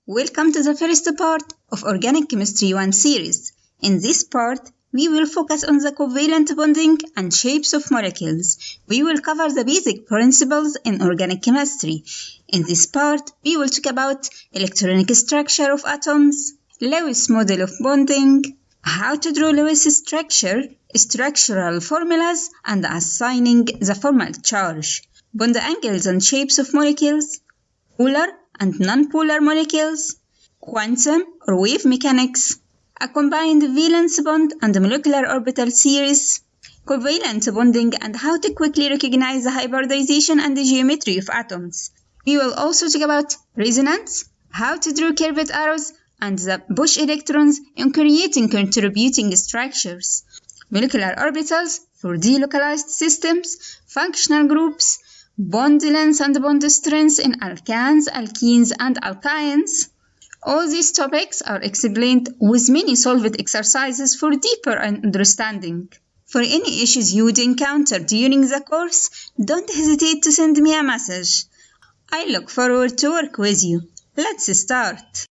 Welcome to the first part of Organic Chemistry 1 series. In this part, we will focus on the covalent bonding and shapes of molecules. We will cover the basic principles in organic chemistry. In this part, we will talk about electronic structure of atoms, Lewis model of bonding, how to draw Lewis structure, structural formulas, and assigning the formal charge, bond angles and shapes of molecules, polar and non-polar molecules, quantum or wave mechanics, a combined valence bond and molecular orbital series, covalent bonding and how to quickly recognize the hybridization and the geometry of atoms. We will also talk about resonance, how to draw curved arrows, and the push electrons in creating contributing structures, molecular orbitals for delocalized systems, functional groups, bond length and bond strength in alkanes, alkenes, and alkynes. All these topics are explained with many solved exercises for deeper understanding. For any issues you'd encounter during the course, don't hesitate to send me a message. I look forward to work with you. Let's start.